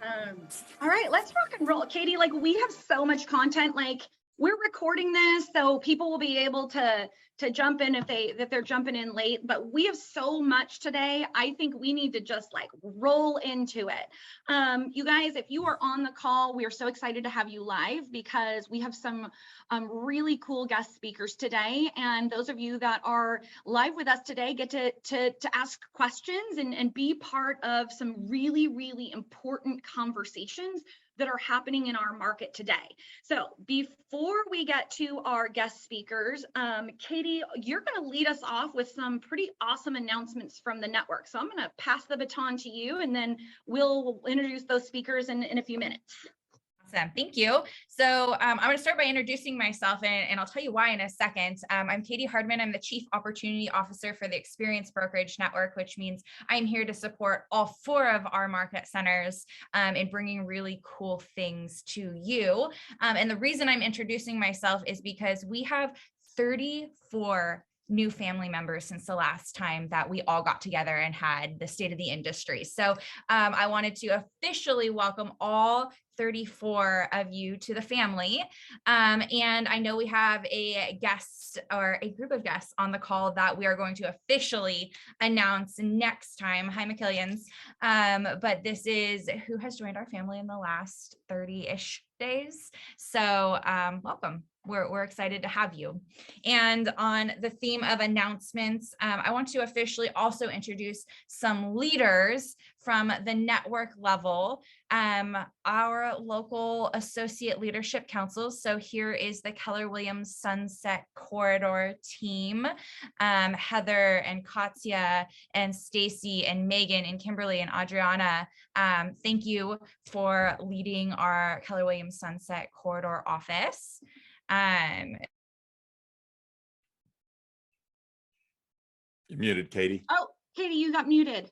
All right, let's rock and roll. Katie, like we have so much content, like we're recording this so people will be able to jump in if they're jumping in late, but we have so much today. I think we need to just like roll into it. You guys, if you are on the call, we are so excited to have you live because we have some really cool guest speakers today. And those of you that are live with us today get to ask questions and be part of some really, really important conversations that are happening in our market today. So before we get to our guest speakers, Katie, you're going to lead us off with some pretty awesome announcements from the network. So I'm going to pass the baton to you, and then we'll introduce those speakers in a few minutes. Awesome. Thank you. So I'm going to start by introducing myself, and I'll tell you why in a second. I'm Katie Hardman. I'm the Chief Opportunity Officer for the Xperience Brokerage Network, which means I'm here to support all 4 of our market centers in bringing really cool things to you. And the reason I'm introducing myself is because we have 34 new family members since the last time that we all got together and had the state of the industry. So I wanted to officially welcome all 34 of you to the family. And I know we have a guest or a group of guests on the call that we are going to officially announce next time. Hi, McKillians. But this is who has joined our family in the last 30-ish days. So welcome. We're excited to have you. And on the theme of announcements, I want to officially also introduce some leaders from the network level, our local associate leadership councils. So here is the Keller Williams Sunset Corridor team, Heather and Katya and Stacy and Megan and Kimberly and Adriana. Thank you for leading our Keller Williams Sunset Corridor office. You're muted, Katie. Oh, Katie, you got muted.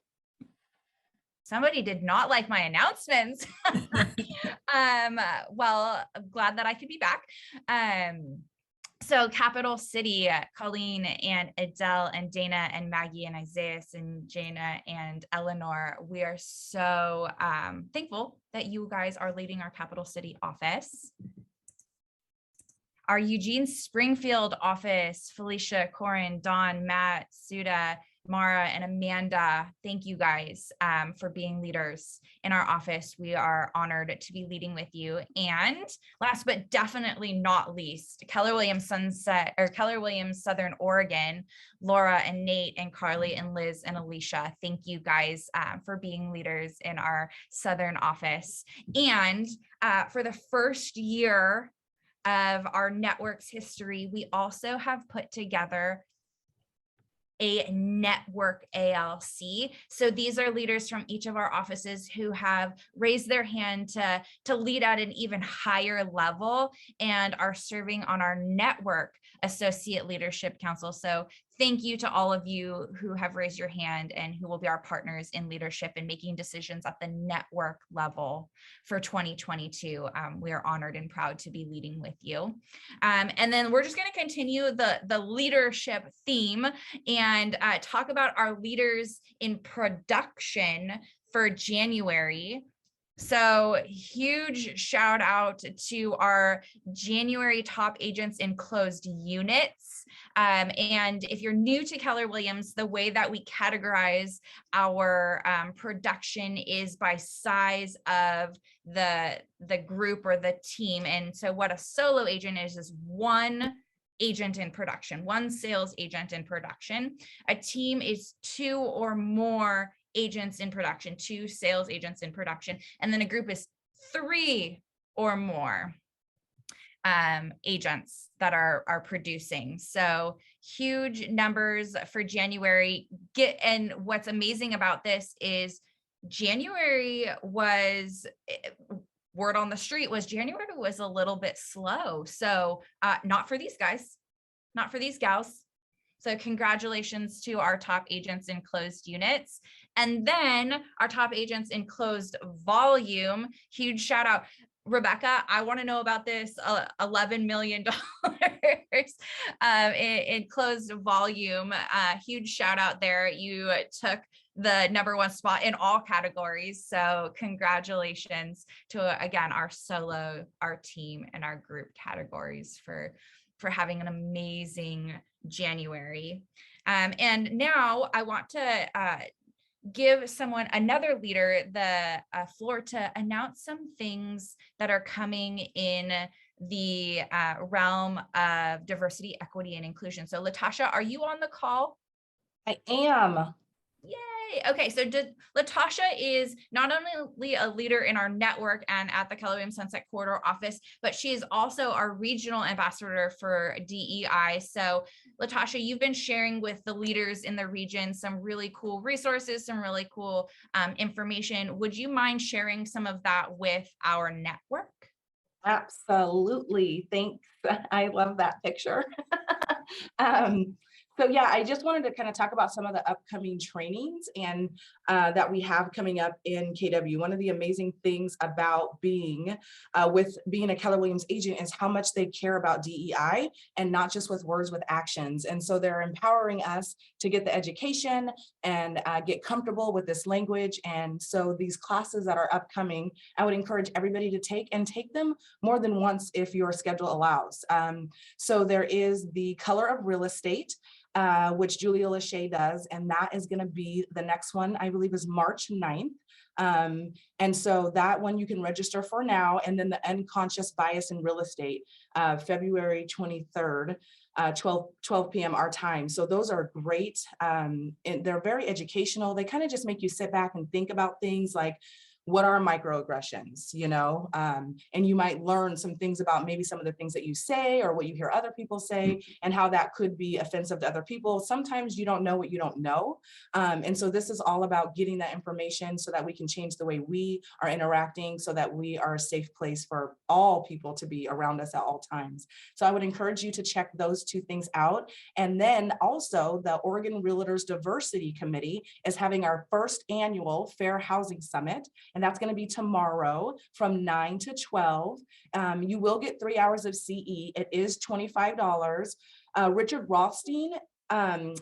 Somebody did not like my announcements. Well, I'm glad that I could be back. So Capital City, Colleen and Adele and Dana and Maggie and Isaiah and Jana and Eleanor, we are so thankful that you guys are leading our Capital City office. Our Eugene Springfield office, Felicia, Corin, Dawn, Matt, Suda, Mara, and Amanda, thank you guys for being leaders in our office. We are honored to be leading with you. And last but definitely not least, Keller Williams Southern Oregon, Laura and Nate and Karli and Liz and Alicia, thank you guys for being leaders in our Southern office. And for the first year of our network's history, we also have put together a network ALC. So these are leaders from each of our offices who have raised their hand to lead at an even higher level and are serving on our network associate leadership council. So thank you to all of you who have raised your hand and who will be our partners in leadership and making decisions at the network level for 2022. We are honored and proud to be leading with you. And then we're just going to continue the leadership theme and talk about our leaders in production for January. So huge shout out to our January top agents in closed units. And if you're new to Keller Williams, the way that we categorize our production is by size of the group or the team. And so what a solo agent is one agent in production, one sales agent in production. A team is 2 or more agents in production, 2 sales agents in production, and then a group is 3 or more agents that are producing. So huge numbers for January. And what's amazing about this is January was, word on the street was January was a little bit slow. So not for these guys, not for these gals. So congratulations to our top agents in closed units. And then our top agents in closed volume, huge shout out. Rebecca, I want to know about this $11 million in closed volume. Huge shout out there. You took the #1 spot in all categories. So congratulations to, again, our solo, our team, and our group categories for having an amazing January. And now I want to give another leader the floor to announce some things that are coming in the realm of diversity, equity, and inclusion. So LaTasha, are you on the call? I am. Yay. Okay, so LaTasha is not only a leader in our network and at the Keller Williams Sunset Corridor office, but she is also our regional ambassador for DEI. So LaTasha, you've been sharing with the leaders in the region some really cool resources, some really cool information. Would you mind sharing some of that with our network? Absolutely. Thanks. I love that picture. So yeah, I just wanted to kind of talk about some of the upcoming trainings and that we have coming up in KW. One of the amazing things about being a Keller Williams agent is how much they care about DEI, and not just with words, with actions. And so they're empowering us to get the education and get comfortable with this language. And so these classes that are upcoming, I would encourage everybody to take them more than once if your schedule allows. So there is the Color of Real Estate, which Julia Lashay does, and that is going to be the next one, I believe is March 9th. And so that one you can register for now, and then the Unconscious Bias in Real Estate, February 23rd, 12 p.m. our time. So those are great. And they're very educational. They kind of just make you sit back and think about things like, what are microaggressions, and you might learn some things about maybe some of the things that you say or what you hear other people say and how that could be offensive to other people. Sometimes you don't know what you don't know. And so this is all about getting that information so that we can change the way we are interacting, so that we are a safe place for all people to be around us at all times. So I would encourage you to check those two things out. And then also the Oregon Realtors Diversity Committee is having our first annual Fair Housing Summit. And that's going to be tomorrow from 9 to 12. You will get 3 hours of CE. It is $25. Richard Rothstein,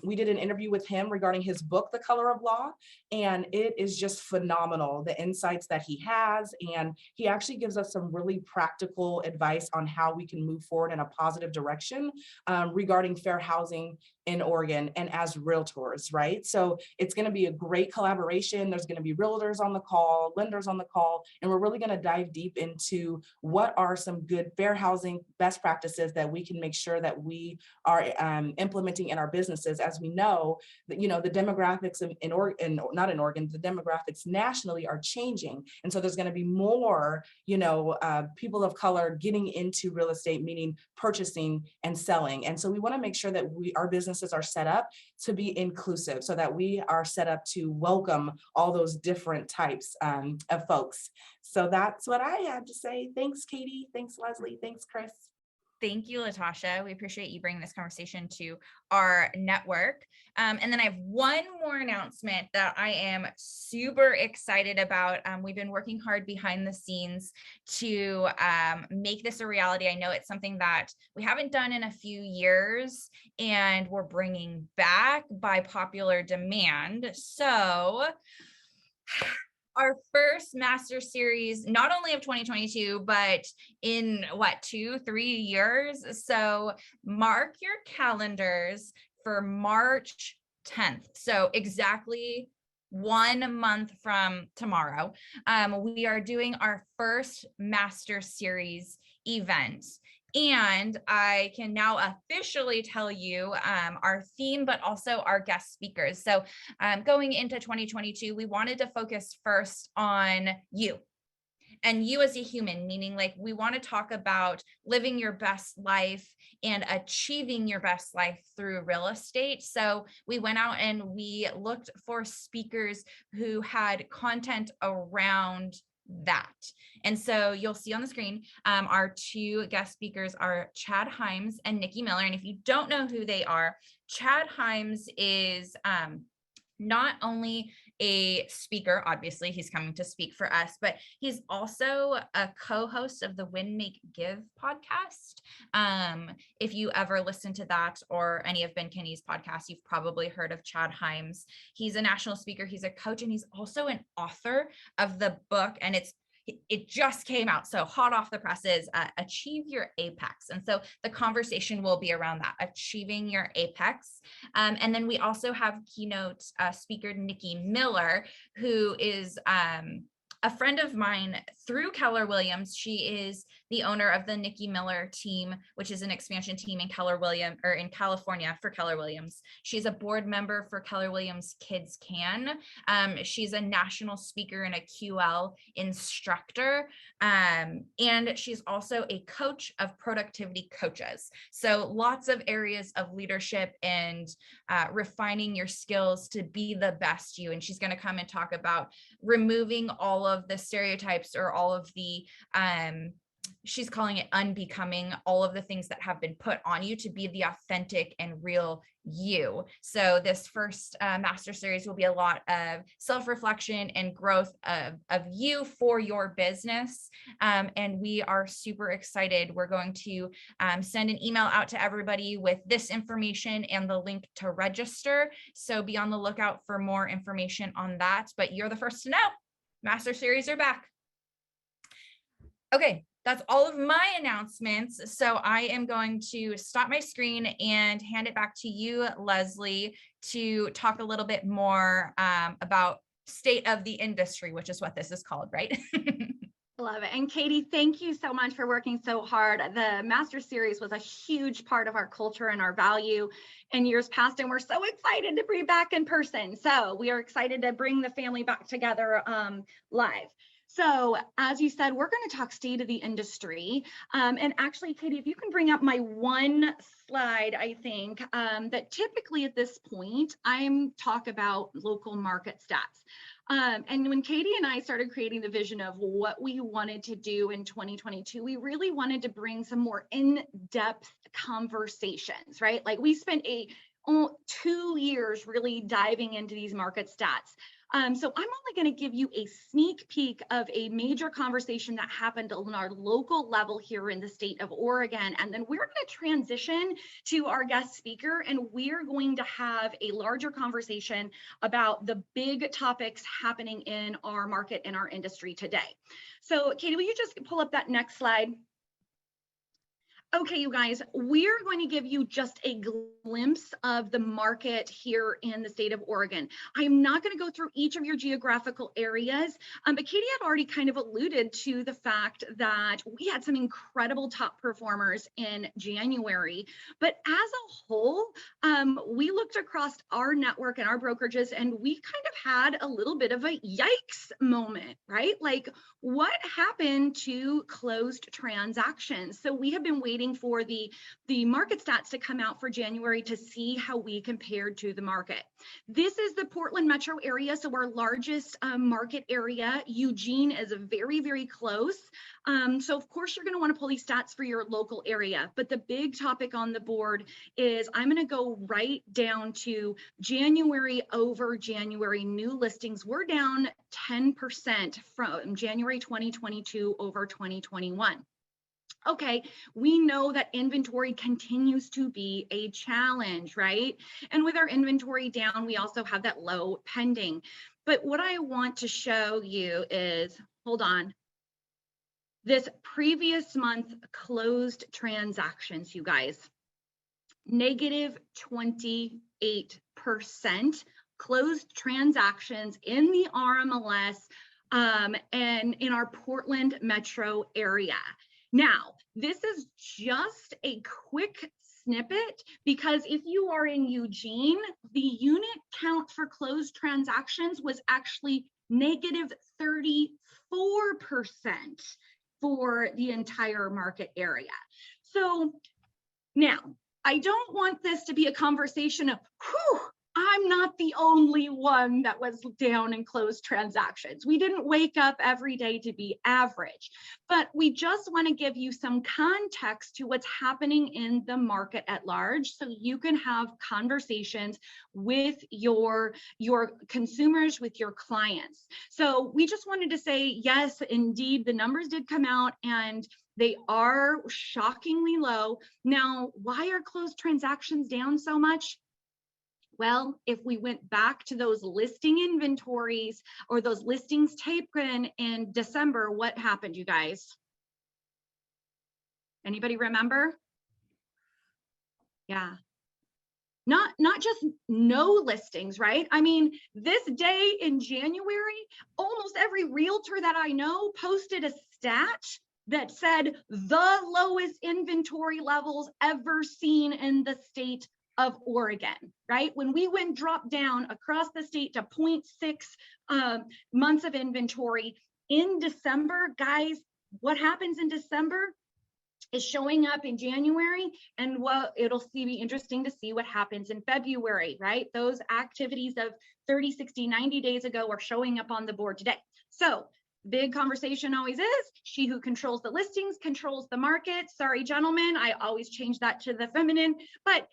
we did an interview with him regarding his book, The Color of Law, and it is just phenomenal, the insights that he has. And he actually gives us some really practical advice on how we can move forward in a positive direction regarding fair housing in Oregon and as realtors, right? So it's going to be a great collaboration. There's going to be realtors on the call, lenders on the call, and we're really going to dive deep into what are some good fair housing best practices that we can make sure that we are implementing in our businesses. As we know, that the demographics in Oregon, not in Oregon, the demographics nationally are changing, and so there's going to be more, people of color getting into real estate, meaning purchasing and selling. And so we want to make sure that our businesses are set up to be inclusive, so that we are set up to welcome all those different types of folks. So that's what I had to say. Thanks, Katie. Thanks, Leslie. Thanks, Chris. Thank you, LaTasha. We appreciate you bringing this conversation to our network. And then I have one more announcement that I am super excited about. We've been working hard behind the scenes to make this a reality. I know it's something that we haven't done in a few years, and we're bringing back by popular demand. So our first master series, not only of 2022, but in 2-3 years. So mark your calendars for March 10th. So exactly 1 month from tomorrow, we are doing our first master series event. And I can now officially tell you our theme, but also our guest speakers. So going into 2022, we wanted to focus first on you and you as a human, meaning like we want to talk about living your best life and achieving your best life through real estate. So we went out and we looked for speakers who had content around that. And so you'll see on the screen, our two guest speakers are Chad Hymes and Nikki Miller. And if you don't know who they are, Chad Hymes is not only a speaker, obviously he's coming to speak for us, but he's also a co-host of the Win, Make, Give podcast. If you ever listen to that or any of Ben Kinney's podcasts, you've probably heard of Chad Hymes. He's a national speaker, he's a coach, and he's also an author of the book, and it just came out, so hot off the presses, Achieve Your Apex. And so the conversation will be around that, achieving your apex. And then we also have keynote speaker Nikki Miller, who is a friend of mine through Keller Williams. She is the owner of the Nikki Miller team, which is an expansion team in in California for Keller Williams. She's a board member for Keller Williams Kids Can. She's a national speaker and a QL instructor. And she's also a coach of productivity coaches. So lots of areas of leadership and refining your skills to be the best you. And she's going to come and talk about removing all of the stereotypes or all of the she's calling it unbecoming, all of the things that have been put on you to be the authentic and real you. So this first master series will be a lot of self-reflection and growth of you for your business. And we are super excited. We're going to send an email out to everybody with this information and the link to register. So be on the lookout for more information on that, but you're the first to know. Master series are back. Okay. That's all of my announcements. So I am going to stop my screen and hand it back to you, Leslie, to talk a little bit more about state of the industry, which is what this is called, right? Love it. And Katie, thank you so much for working so hard. The Master Series was a huge part of our culture and our value in years past, and we're so excited to be back in person. So we are excited to bring the family back together live. So as you said, we're going to talk state of the industry. And actually, Katie, if you can bring up my one slide, I think that typically at this point, I'm talk about local market stats. And when Katie and I started creating the vision of what we wanted to do in 2022, we really wanted to bring some more in-depth conversations, right? Like we spent 2 years really diving into these market stats. So I'm only going to give you a sneak peek of a major conversation that happened on our local level here in the state of Oregon. And then we're going to transition to our guest speaker, and we're going to have a larger conversation about the big topics happening in our market and our industry today. So Katie, will you just pull up that next slide? Okay, you guys, we're going to give you just a glimpse of the market here in the state of Oregon. I'm not going to go through each of your geographical areas, but Katie had already kind of alluded to the fact that we had some incredible top performers in January. But as a whole, we looked across our network and our brokerages, and we kind of had a little bit of a yikes moment, right? Like, what happened to closed transactions? So we have been waiting for the market stats to come out for January to see how we compared to the market. This is the Portland metro area, so our largest market area. Eugene is very, very close. So of course you're going to want to pull these stats for your local area, but the big topic on the board is I'm going to go right down to January over January new listings. We're down 10% from January 2022 over 2021. Okay, we know that inventory continues to be a challenge, right? And with our inventory down, we also have that low pending. But what I want to show you is, hold on, this previous month closed transactions, you guys, negative 28% closed transactions in the RMLS and in our Portland metro area. Now, this is just a quick snippet because if you are in Eugene, the unit count for closed transactions was actually negative 34% for the entire market area. So now, I don't want this to be a conversation of, whew, I'm not the only one that was down in closed transactions. We didn't wake up every day to be average, but we just want to give you some context to what's happening in the market at large so you can have conversations with your consumers, with your clients. So we just wanted to say, yes, indeed, the numbers did come out and they are shockingly low. Now, why are closed transactions down so much? Well, if we went back to those listing inventories or those listings taken in December, what happened, you guys? Anybody remember? Yeah. Not just no listings, right? I mean, this day in January, almost every realtor that I know posted a stat that said the lowest inventory levels ever seen in the state of Oregon, right? When we went drop down across the state to 0.6 months of inventory in December, guys, what happens in December is showing up in January, and well, it'll be interesting to see what happens in February, right? Those activities of 30, 60, 90 days ago are showing up on the board today. So big conversation always is, she who controls the listings controls the market. Sorry, gentlemen, I always change that to the feminine, but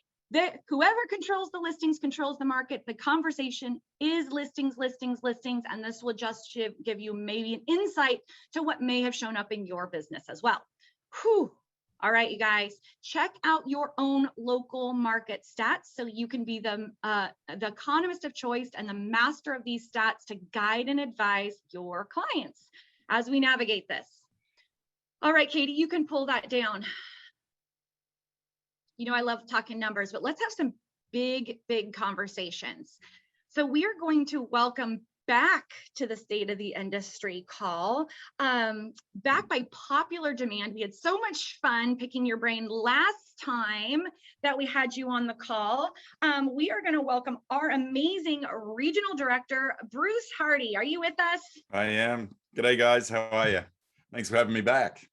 whoever controls the listings controls the market. The conversation is listings, listings, listings, and this will just give you maybe an insight to what may have shown up in your business as well. Whew. All right, you guys, check out your own local market stats so you can be the economist of choice and the master of these stats to guide and advise your clients as we navigate this. All right, Katie, you can pull that down. You know, I love talking numbers, but let's have some big conversations. So we are going to welcome back to the State of the Industry call, back by popular demand. We had so much fun picking your brain last time that we had you on the call. We are going to welcome our amazing Regional Director, Bruce Hardie. Are you with us? I am. G'day, guys. How are you? Thanks for having me back.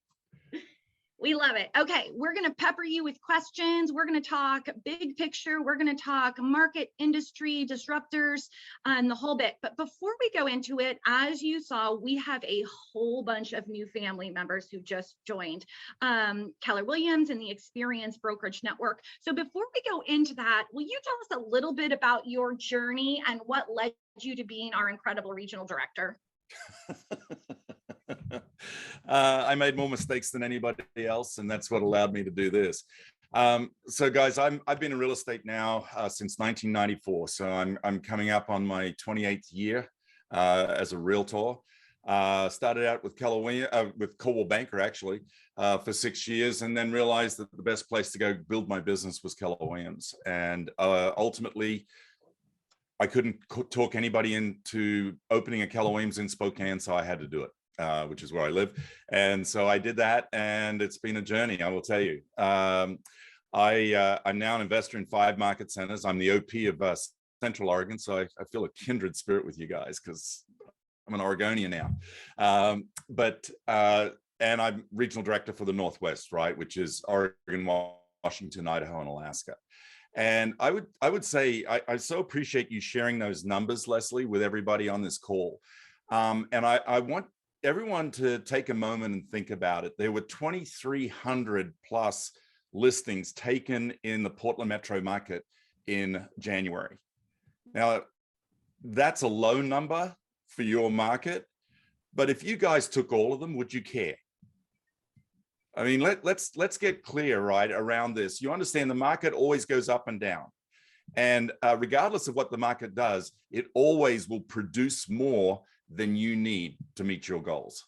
We love it. Okay, we're going to pepper you with questions. We're going to talk big picture. We're going to talk market, industry, disruptors, and the whole bit. But before we go into it, as you saw, we have a whole bunch of new family members who just joined Keller Williams and the Xperience Brokerage Network. So before we go into that, will you tell us a little bit about your journey and what led you to being our incredible regional director? I made more mistakes than anybody else, and that's what allowed me to do this. So guys, I've been in real estate now since 1994. So I'm coming up on my 28th year as a realtor. Started out with Keller Williams, with Coldwell Banker actually, for 6 years, and then realized that the best place to go build my business was Keller Williams. And ultimately, I couldn't talk anybody into opening a Keller Williams in Spokane, so I had to do it, which is where I live. And so I did that, and it's been a journey, I will tell you. I'm now an investor in 5 market centers. I'm the OP of Central Oregon, so I feel a kindred spirit with you guys because I'm an Oregonian now. And I'm regional director for the Northwest, right, which is Oregon, Washington, Idaho, and Alaska. And I would say I so appreciate you sharing those numbers, Leslie, with everybody on this call. And I want everyone to take a moment and think about it. There were 2,300 plus listings taken in the Portland metro market in January. Now, that's a low number for your market, but if you guys took all of them, would you care? I mean, let's get clear, right, around this. You understand the market always goes up and down. And regardless of what the market does, it always will produce more than you need to meet your goals.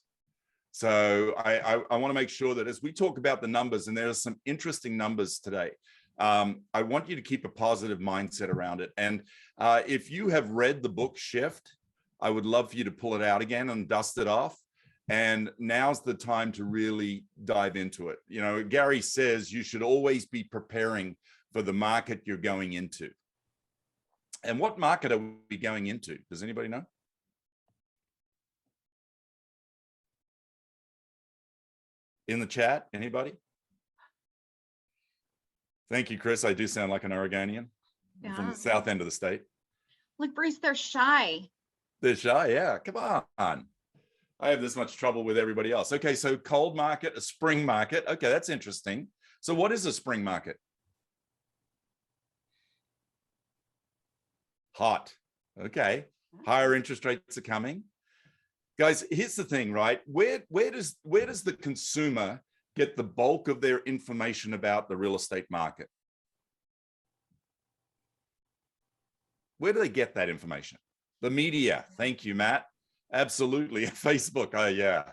So I want to make sure that as we talk about the numbers, and there are some interesting numbers today, I want you to keep a positive mindset around it. And if you have read the book Shift, I would love for you to pull it out again and dust it off. And now's the time to really dive into it. You know, Gary says you should always be preparing for the market you're going into. And what market are we going into? Does anybody know? In the chat, anybody? Thank you, Chris. I do sound like an Oregonian from the south end of the state. Look, Bruce, they're shy. They're shy, yeah, come on. I have this much trouble with everybody else. Okay, so cold market, a spring market. Okay, that's interesting. So what is a spring market? Hot. Okay, higher interest rates are coming. Guys, here's the thing, right? Where does the consumer get the bulk of their information about the real estate market? Where do they get that information? The media. Thank you, Matt. Absolutely. Facebook. Oh, yeah.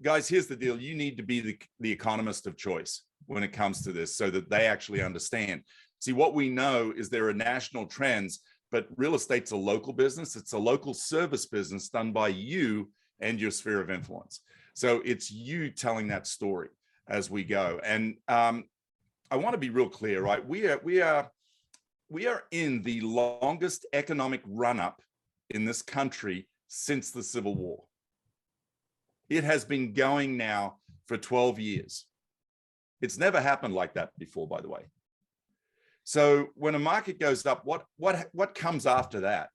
Guys, here's the deal. You need to be the economist of choice when it comes to this so that they actually understand. See, what we know is there are national trends, but real estate's a local business. It's a local service business done by you and your sphere of influence. So it's you telling that story as we go. And I want to be real clear, right? We are in the longest economic run-up in this country since the Civil War. It has been going now for 12 years. It's never happened like that before, by the way. So when a market goes up, what comes after that?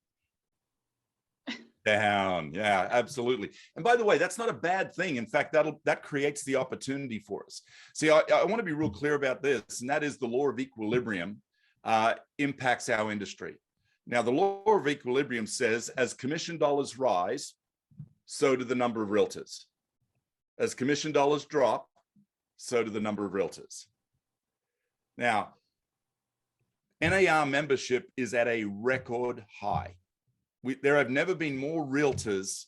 Down. Yeah, absolutely. And by the way, that's not a bad thing. In fact, that creates the opportunity for us. See, I want to be real clear about this, and that is the law of equilibrium impacts our industry. Now, the law of equilibrium says as commission dollars rise, so do the number of realtors. As commission dollars drop, so do the number of realtors. Now, NAR membership is at a record high. There have never been more realtors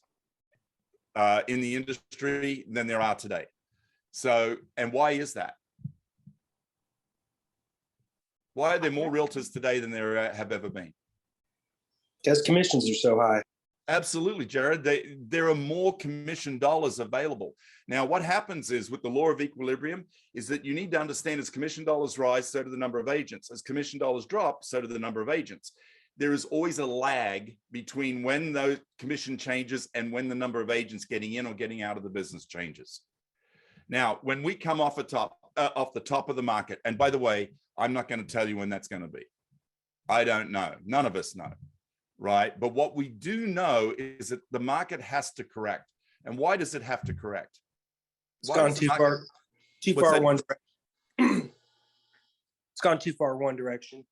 in the industry than there are today. So, and why is that? Why are there more realtors today than there have ever been? Because commissions are so high. Absolutely, Jared. There are more commission dollars available. Now, what happens is with the law of equilibrium is that you need to understand as commission dollars rise, so do the number of agents. As commission dollars drop, so do the number of agents. There is always a lag between when those commission changes and when the number of agents getting in or getting out of the business changes. Now, when we come off the top of the market, and by the way, I'm not going to tell you when that's going to be. I don't know. None of us know. Right. But what we do know is that the market has to correct. And why does it have to correct? It's gone too far one direction. It's gone too far one direction.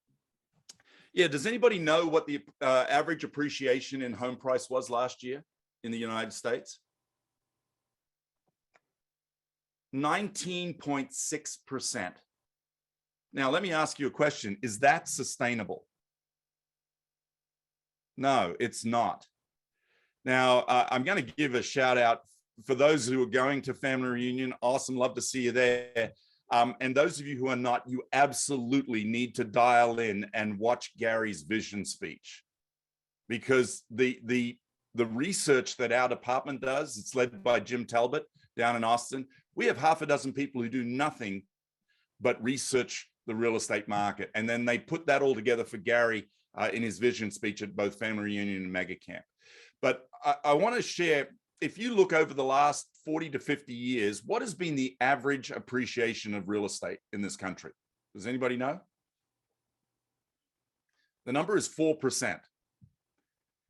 Yeah. Does anybody know what the average appreciation in home price was last year in the United States? 19.6%. Now, let me ask you a question. Is that sustainable? No, it's not. Now, I'm going to give a shout out for those who are going to family reunion. Awesome. Love to see you there. And those of you who are not, you absolutely need to dial in and watch Gary's vision speech, because the research that our department does, it's led by Jim Talbot down in Austin. We have half a dozen people who do nothing but research the real estate market. And then they put that all together for Gary in his vision speech at both Family Reunion and Mega Camp. But I want to share, if you look over the last 40 to 50 years, what has been the average appreciation of real estate in this country? Does anybody know? The number is 4%.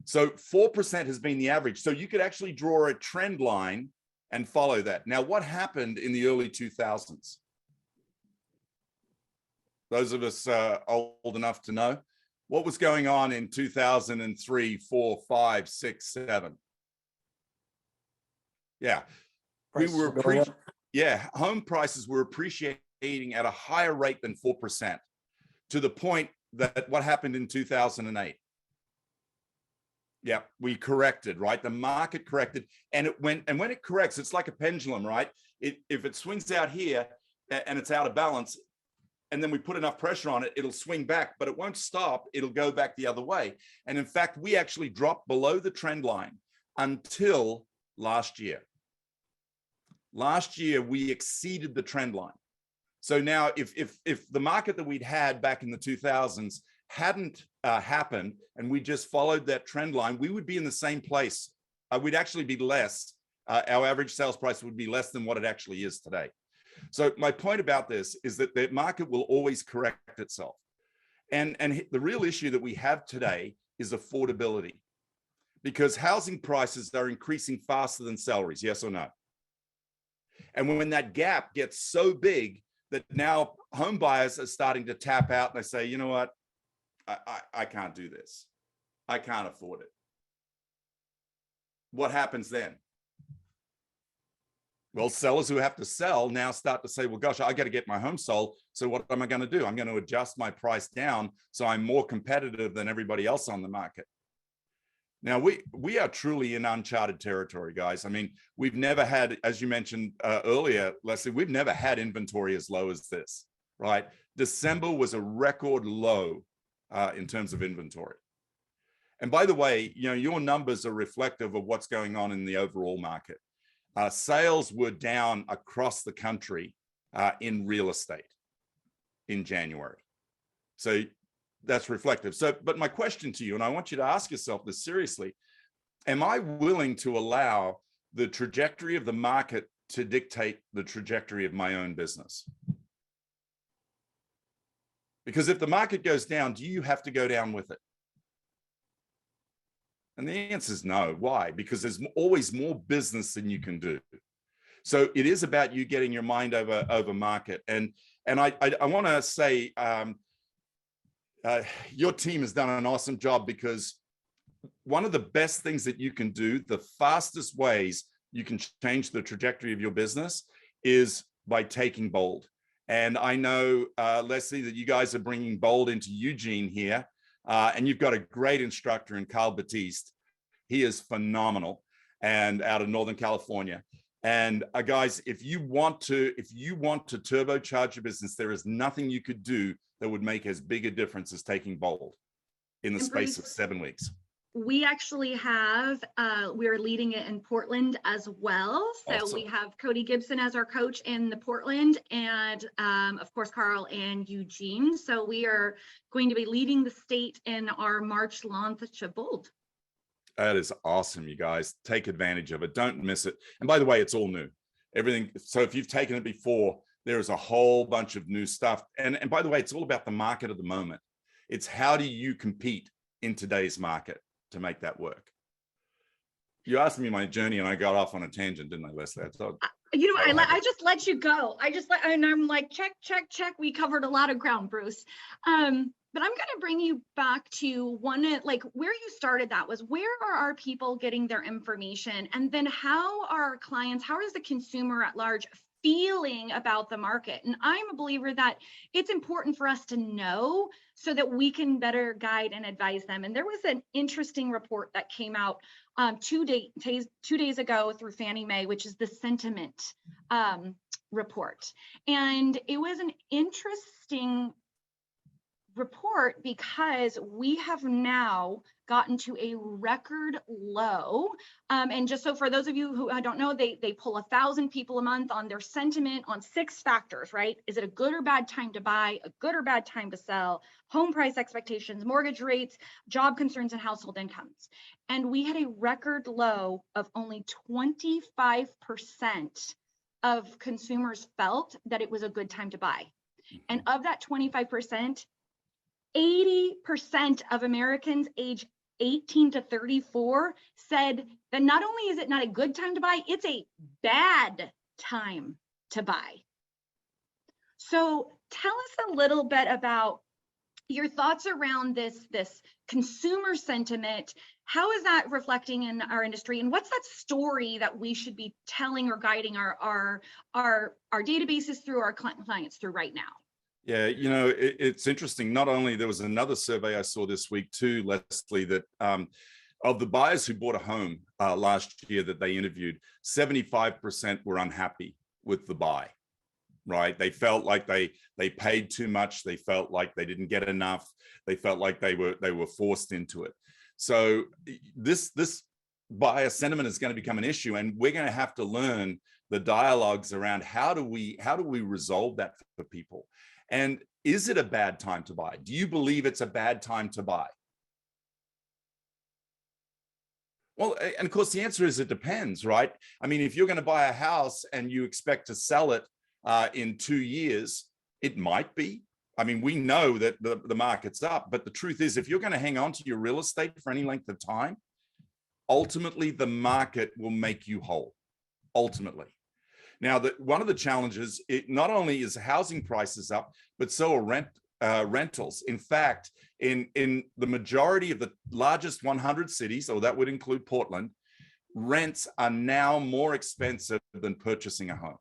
So 4% has been the average. So you could actually draw a trend line and follow that. Now, what happened in the early 2000s? Those of us old enough to know. What was going on in 2003, 4, 5, 6, 7? Yeah, home prices were appreciating at a higher rate than 4%, to the point that what happened in 2008? Yeah, we corrected, right? The market corrected, and when it corrects, it's like a pendulum, right? If it swings out here and it's out of balance, and then we put enough pressure on it, it'll swing back, but it won't stop. It'll go back the other way. And in fact, we actually dropped below the trend line until last year. Last year, we exceeded the trend line. So now if the market that we'd had back in the 2000s hadn't happened and we just followed that trend line, we would be in the same place. We'd actually be less. Our average sales price would be less than what it actually is today. So my point about this is that the market will always correct itself. And the real issue that we have today is affordability, because housing prices are increasing faster than salaries, yes or no? And when that gap gets so big that now home buyers are starting to tap out and they say, you know what, I can't do this. I can't afford it. What happens then? Well, sellers who have to sell now start to say, well, gosh, I got to get my home sold. So what am I going to do? I'm going to adjust my price down so I'm more competitive than everybody else on the market. Now, we are truly in uncharted territory, guys. I mean, we've never had, as you mentioned earlier, Leslie, we've never had inventory as low as this, right? December was a record low in terms of inventory. And by the way, you know, your numbers are reflective of what's going on in the overall market. Sales were down across the country in real estate in January. So that's reflective. So, but my question to you, and I want you to ask yourself this seriously, am I willing to allow the trajectory of the market to dictate the trajectory of my own business? Because if the market goes down, do you have to go down with it? And the answer is no. Why? Because there's always more business than you can do. So it is about you getting your mind over market. And I want to say, your team has done an awesome job, because one of the best things that you can do, the fastest ways you can change the trajectory of your business, is by taking bold. And I know, Leslie, that you guys are bringing bold into Eugene here. And you've got a great instructor in Carl Batiste. He is phenomenal, and out of Northern California. And guys, if you want to turbocharge your business, there is nothing you could do that would make as big a difference as taking bold in the space of 7 weeks. We actually have, we're leading it in Portland as well. So Awesome. We have Cody Gibson as our coach in the Portland, and of course, Carl and Eugene. So we are going to be leading the state in our March launch of Bold. That is awesome, you guys. Take advantage of it. Don't miss it. And by the way, it's all new. Everything. So if you've taken it before, there is a whole bunch of new stuff. And by the way, it's all about the market of the moment. It's how do you compete in today's market to make that work? You asked me my journey and I got off on a tangent, didn't I, Leslie? You know, I just let you go. And I'm like, check. We covered a lot of ground, Bruce. But I'm going to bring you back to like where you started. That was, where are our people getting their information? And then how are our clients, how is the consumer at large feeling about the market? And I'm a believer that it's important for us to know so that we can better guide and advise them. And there was an interesting report that came out 2 days ago through Fannie Mae, which is the sentiment report. And it was an interesting report because we have now gotten to a record low. And just so for those of you who don't know, they pull 1,000 people a month on their sentiment on 6 factors, right? Is it a good or bad time to buy, a good or bad time to sell, home price expectations, mortgage rates, job concerns, and household incomes. And we had a record low of only 25% of consumers felt that it was a good time to buy. And of that 25%, 80% of Americans age 18 to 34 said that not only is it not a good time to buy, it's a bad time to buy. So tell us a little bit about your thoughts around this consumer sentiment. How is that reflecting in our industry? And what's that story that we should be telling or guiding our databases through, our clients through right now? Yeah, you know, it's interesting. Not only, there was another survey I saw this week too, Leslie, that of the buyers who bought a home last year that they interviewed, 75% were unhappy with the buy, right? They felt like they paid too much. They felt like they didn't get enough. They felt like they were forced into it. So this buyer sentiment is going to become an issue, and we're going to have to learn the dialogues around how do we resolve that for people. And is it a bad time to buy? Do you believe it's a bad time to buy? Well, and of course, the answer is it depends, right? I mean, if you're going to buy a house and you expect to sell it in 2 years, it might be. I mean, we know that the market's up, but the truth is, if you're going to hang on to your real estate for any length of time, ultimately the market will make you whole, ultimately. Now, one of the challenges, not only is housing prices up, but so are rentals. In fact, in the majority of the largest 100 cities, or that would include Portland, rents are now more expensive than purchasing a home.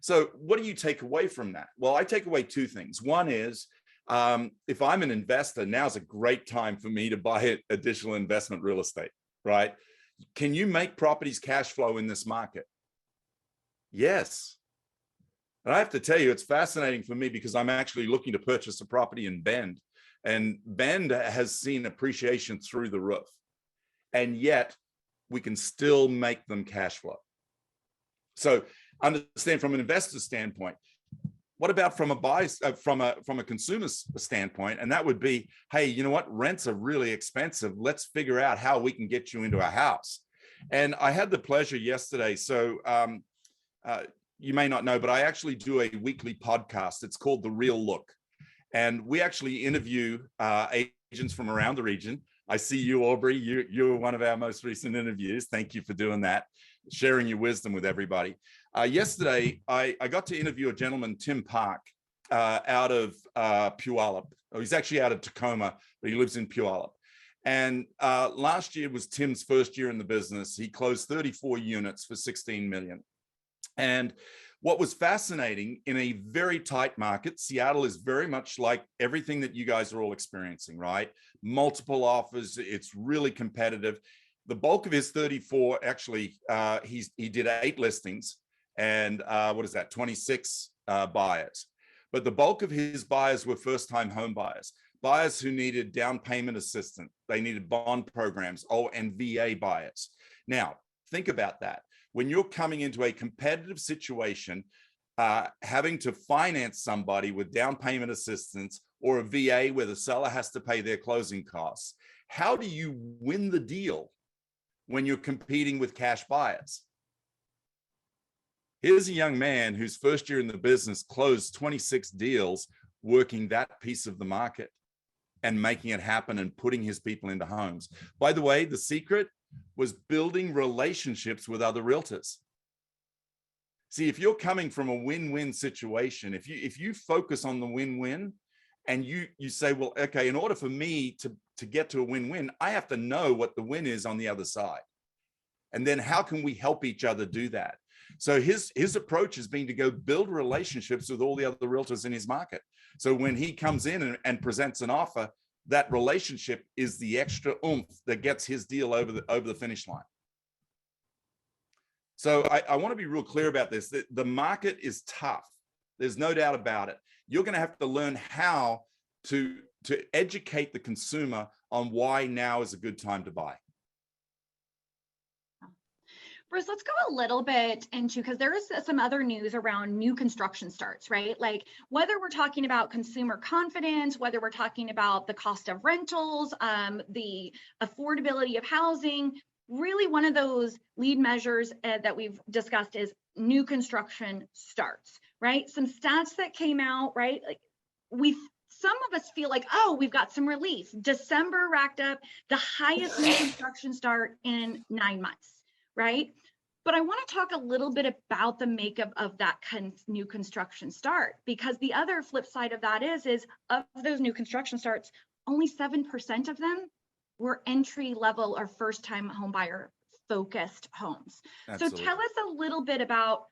So what do you take away from that? Well, I take away two things. One is, if I'm an investor, now's a great time for me to buy additional investment real estate, right? Can you make properties cash flow in this market? Yes. And I have to tell you, it's fascinating for me because I'm actually looking to purchase a property in Bend, and Bend has seen appreciation through the roof. And yet we can still make them cash flow. So understand from an investor standpoint, what about from a from a consumer's standpoint? And that would be, hey, you know what? Rents are really expensive. Let's figure out how we can get you into a house. And I had the pleasure yesterday. So you may not know, but I actually do a weekly podcast. It's called The Real Look. And we actually interview agents from around the region. I see you, Aubrey. You were one of our most recent interviews. Thank you for doing that, sharing your wisdom with everybody. Yesterday, I got to interview a gentleman, Tim Park, out of Puyallup. Oh, he's actually out of Tacoma, but he lives in Puyallup. And last year was Tim's first year in the business. He closed 34 units for $16 million. And what was fascinating, in a very tight market, Seattle is very much like everything that you guys are all experiencing, right? Multiple offers, it's really competitive. The bulk of his 34, actually, he did 8 listings and 26 buyers. But the bulk of his buyers were first-time home buyers who needed down payment assistance. They needed bond programs, and VA buyers. Now, think about that. When you're coming into a competitive situation, having to finance somebody with down payment assistance or a VA where the seller has to pay their closing costs, how do you win the deal when you're competing with cash buyers? Here's a young man whose first year in the business closed 26 deals, working that piece of the market and making it happen and putting his people into homes. By the way, the secret was building relationships with other realtors. See, if you're coming from a win-win situation, if you focus on the win-win and you say, well, okay, in order for me to get to a win-win, I have to know what the win is on the other side. And then how can we help each other do that? So his approach has been to go build relationships with all the other realtors in his market. So when he comes in and presents an offer, that relationship is the extra oomph that gets his deal over the finish line. So I want to be real clear about this. The market is tough. There's no doubt about it. You're going to have to learn how to educate the consumer on why now is a good time to buy. Bruce, let's go a little bit into, because there is some other news around new construction starts, right? Like whether we're talking about consumer confidence, whether we're talking about the cost of rentals, the affordability of housing, really one of those lead measures that we've discussed is new construction starts, right? Some stats that came out, right? Like some of us feel like, oh, we've got some relief. December racked up the highest new construction start in 9 months. Right? But I want to talk a little bit about the makeup of that new construction start, because the other flip side of that is of those new construction starts, only 7% of them were entry level or first time home buyer focused homes. Absolutely. So tell us a little bit about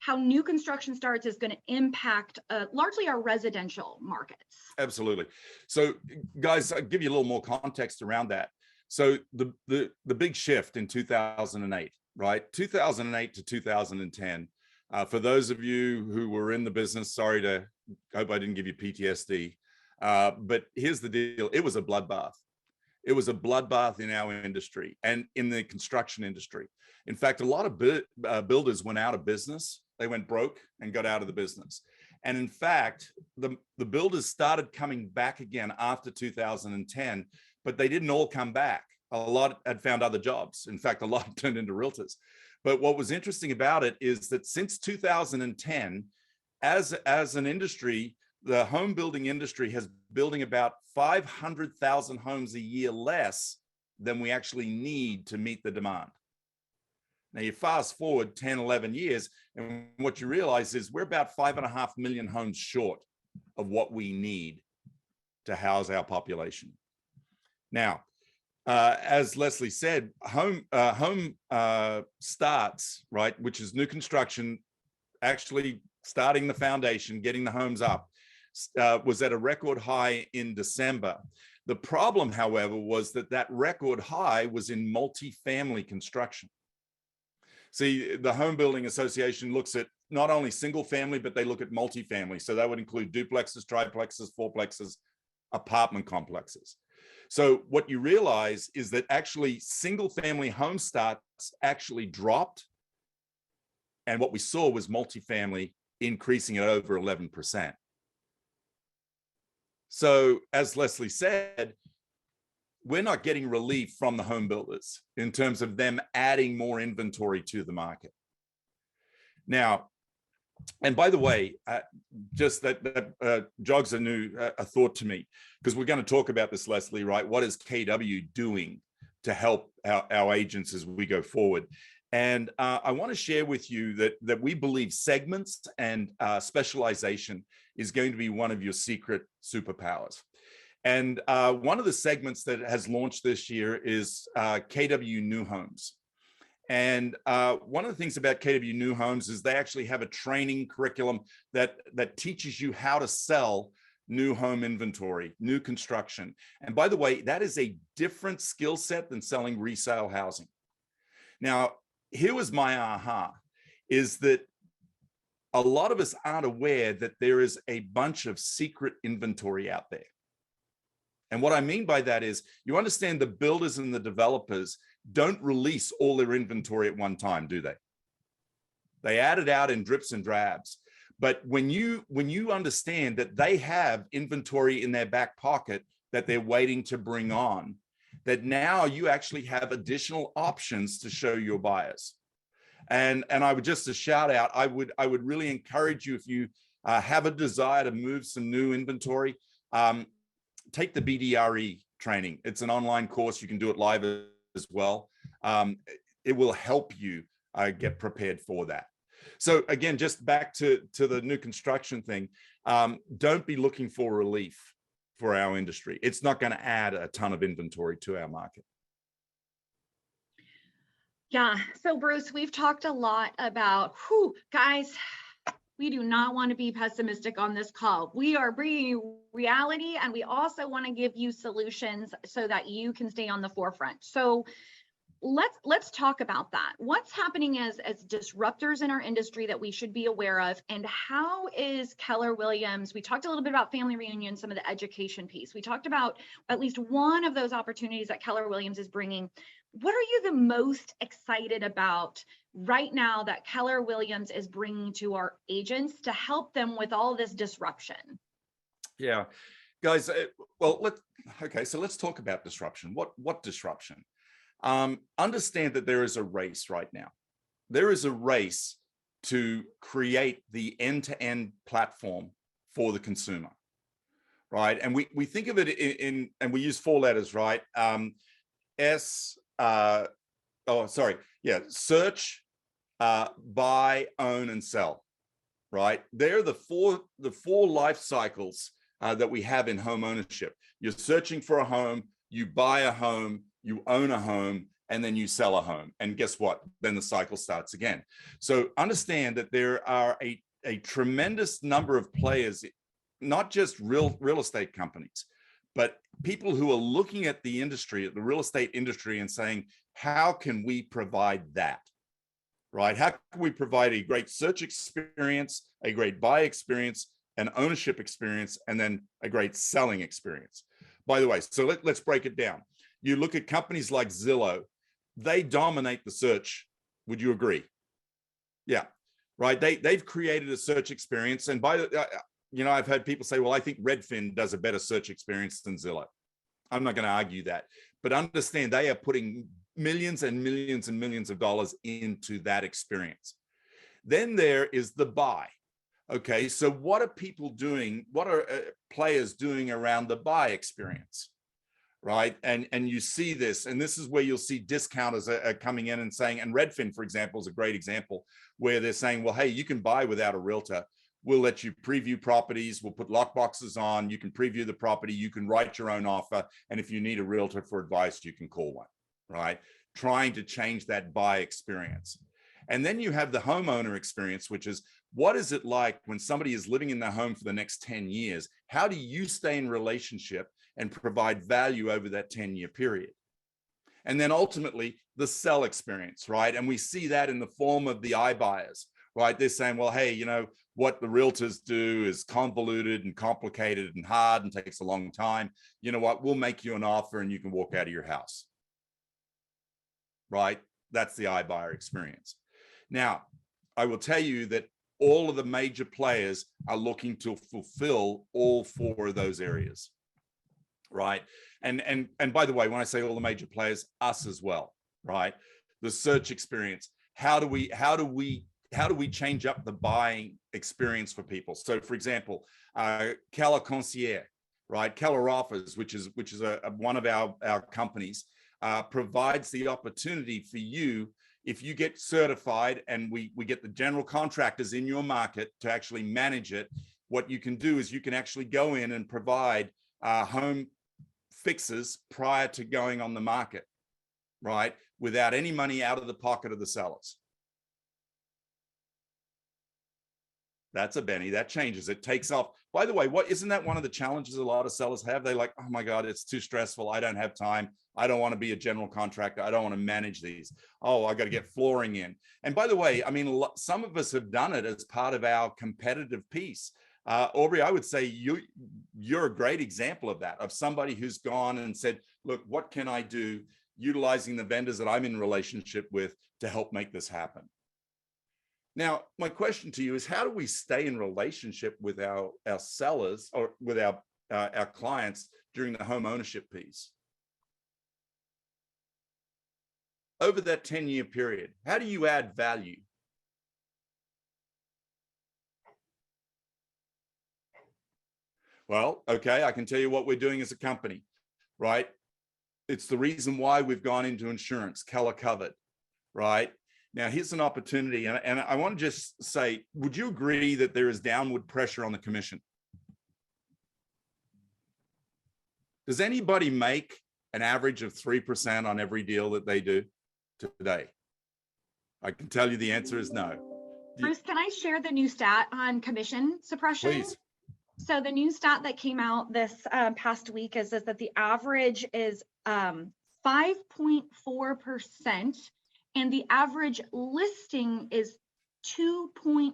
how new construction starts is going to impact largely our residential markets. Absolutely. So guys, I'll give you a little more context around that. So the big shift in 2008, right? 2008 to 2010. For those of you who were in the business, hope I didn't give you PTSD. But here's the deal. It was a bloodbath. It was a bloodbath in our industry and in the construction industry. In fact, a lot of builders went out of business. They went broke and got out of the business. And in fact, the builders started coming back again after 2010. But they didn't all come back. A lot had found other jobs. In fact, a lot turned into realtors. But what was interesting about it is that since 2010, as an industry, the home building industry has building about 500,000 homes a year less than we actually need to meet the demand. Now you fast forward 10, 11 years, and what you realize is we're about 5.5 million homes short of what we need to house our population. Now, as Leslie said, home starts, right, which is new construction, actually starting the foundation, getting the homes up, was at a record high in December. The problem, however, was that record high was in multifamily construction. See, the Home Building Association looks at not only single family, but they look at multifamily. So that would include duplexes, triplexes, fourplexes, apartment complexes. So what you realize is that actually single family home starts actually dropped. And what we saw was multifamily increasing at over 11%. So as Leslie said, we're not getting relief from the home builders in terms of them adding more inventory to the market. Now, and by the way, just that jogs a thought to me, because we're going to talk about this, Leslie, right? What is KW doing to help our agents as we go forward? And I want to share with you that we believe segments and specialization is going to be one of your secret superpowers. And one of the segments that has launched this year is KW New Homes. And one of the things about KW New Homes is they actually have a training curriculum that teaches you how to sell new home inventory, new construction. And by the way, that is a different skill set than selling resale housing. Now, here was my aha, is that a lot of us aren't aware that there is a bunch of secret inventory out there. And what I mean by that is, you understand the builders and the developers don't release all their inventory at one time, do they? They add it out in drips and drabs. But when you understand that they have inventory in their back pocket that they're waiting to bring on, that now you actually have additional options to show your buyers. And I would just a shout out, I would really encourage you, if you have a desire to move some new inventory, take the BDRE training. It's an online course. You can do it live as well. It will help you get prepared for that. So again, just back to the new construction thing, don't be looking for relief for our industry. It's not going to add a ton of inventory to our market. Yeah. So Bruce, we've talked a lot about, guys, we do not want to be pessimistic on this call. We are bringing you reality, and we also want to give you solutions so that you can stay on the forefront. So let's talk about that. What's happening as disruptors in our industry that we should be aware of, and how is Keller Williams? We talked a little bit about family reunion, some of the education piece. We talked about at least one of those opportunities that Keller Williams is bringing. What are you the most excited about right now that Keller Williams is bringing to our agents to help them with all this disruption? Yeah, guys, well, let's talk about disruption. What disruption? Understand that there is a race right now. There is a race to create the end-to-end platform for the consumer, right? And we think of it and we use 4 letters, right? Search, buy, own, and sell, right? They're the four life cycles that we have in home ownership. You're searching for a home, you buy a home, you own a home, and then you sell a home. And guess what? Then the cycle starts again. So understand that there are a tremendous number of players, not just real estate companies, but people who are looking at the industry, at the real estate industry, and saying, how can we provide that, right? How can we provide a great search experience, a great buy experience, an ownership experience, and then a great selling experience? By the way, so let's break it down. You look at companies like Zillow, they dominate the search. Would you agree? Yeah, right. They've created a search experience. And I've had people say, well, I think Redfin does a better search experience than Zillow. I'm not going to argue that, but understand they are putting millions and millions and millions of dollars into that experience. Then there is the buy. Okay, so what are people doing? What are players doing around the buy experience, right? And you see this, and this is where you'll see discounters are coming in and saying, and Redfin, for example, is a great example where they're saying, well, hey, you can buy without a realtor. We'll let you preview properties. We'll put lock boxes on. You can preview the property. You can write your own offer. And if you need a realtor for advice, you can call one, right? Trying to change that buy experience. And then you have the homeowner experience, which is, what is it like when somebody is living in their home for the next 10 years? How do you stay in relationship and provide value over that 10-year period? And then ultimately the sell experience, right? And we see that in the form of the iBuyers, right? They're saying, well, hey, you know, what the realtors do is convoluted and complicated and hard and takes a long time. You know what? We'll make you an offer and you can walk out of your house, right? That's the iBuyer experience. Now, I will tell you that all of the major players are looking to fulfill all four of those areas, right? And by the way, when I say all the major players, us as well, right? The search experience. How do we change up the buying experience for people? So, for example, Keller Concierge, right? Keller Offers, which is one of our companies, provides the opportunity for you, if you get certified and we get the general contractors in your market to actually manage it. What you can do is you can actually go in and provide home fixes prior to going on the market, right? Without any money out of the pocket of the sellers. That's a Benny. That changes. It takes off. By the way, isn't that one of the challenges a lot of sellers have? They're like, oh my God, it's too stressful. I don't have time. I don't want to be a general contractor. I don't want to manage these. Oh, I got to get flooring in. And by the way, I mean, some of us have done it as part of our competitive piece. Aubrey, I would say you're a great example of that, of somebody who's gone and said, look, what can I do utilizing the vendors that I'm in relationship with to help make this happen? Now, my question to you is, how do we stay in relationship with our sellers or with our clients during the home ownership piece? Over that 10-year period, how do you add value? Well, okay, I can tell you what we're doing as a company, right? It's the reason why we've gone into insurance, Keller covered, right? Now, here's an opportunity, and I want to just say, would you agree that there is downward pressure on the commission? Does anybody make an average of 3% on every deal that they do today? I can tell you the answer is no. Bruce, can I share the new stat on commission suppression? Please. So the new stat that came out this past week is that the average is 5.4%. And the average listing is 2.3%.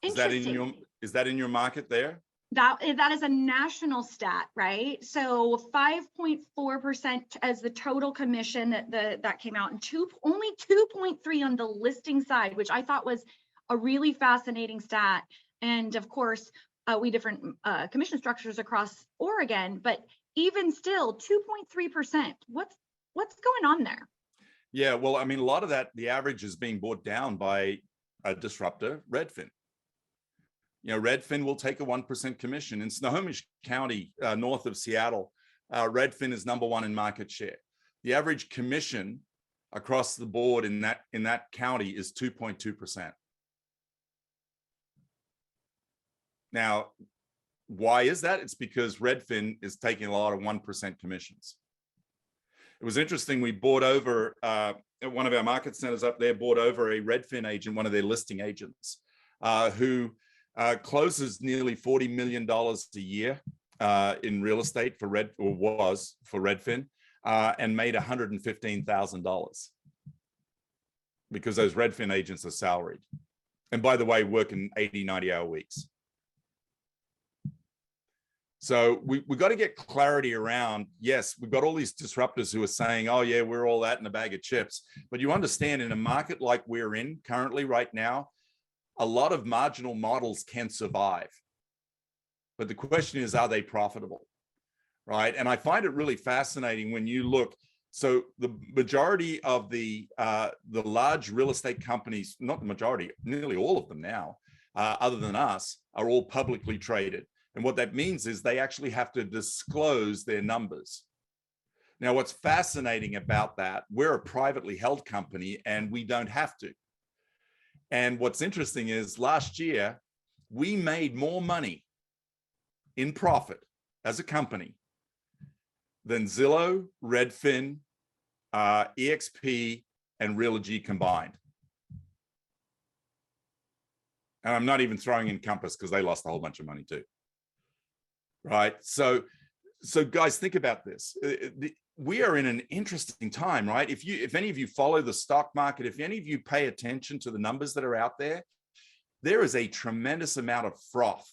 Is that in your market there? That is a national stat, right? So 5.4% as the total commission that came out, and only 2.3 on the listing side, which I thought was a really fascinating stat. And of course, we different commission structures across Oregon, but even still, 2.3%. What's going on there? Yeah, well, I mean, a lot of that, the average is being brought down by a disruptor, Redfin. You know, Redfin will take a 1% commission. In Snohomish County, north of Seattle, Redfin is #1 in market share. The average commission across the board in that county is 2.2%. Now, why is that? It's because Redfin is taking a lot of 1% commissions. It was interesting. We bought over at one of our market centers up there, bought over a Redfin agent, one of their listing agents, who closes nearly $40 million a year in real estate for Redfin, and made $115,000 because those Redfin agents are salaried. And by the way, work in 80, 90-hour weeks. So we got to get clarity around, yes, we've got all these disruptors who are saying, oh yeah, we're all that in a bag of chips. But you understand, in a market like we're in currently right now, a lot of marginal models can survive. But the question is, are they profitable? Right? And I find it really fascinating when you look, So the majority of the large real estate companies, not the majority, nearly all of them now, other than us, are all publicly traded. And what that means is they actually have to disclose their numbers. Now, what's fascinating about that, we're a privately held company and we don't have to. And what's interesting is last year, we made more money in profit as a company than Zillow, Redfin, EXP, and Realogy combined. And I'm not even throwing in Compass because they lost a whole bunch of money too. Right? So guys, think about this. We are in an interesting time, right? If any of you follow the stock market, if any of you pay attention to the numbers that are out there, there is a tremendous amount of froth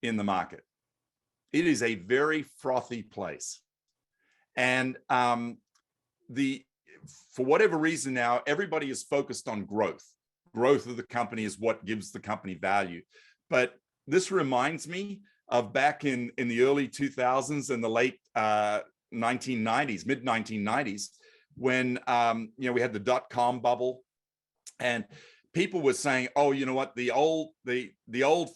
in the market. It is a very frothy place. And for whatever reason now, everybody is focused on growth. Growth of the company is what gives the company value. But this reminds me of back in the early 2000s and the late 1990s, mid 1990s, when we had the dot-com bubble, and people were saying, "Oh, you know what? The old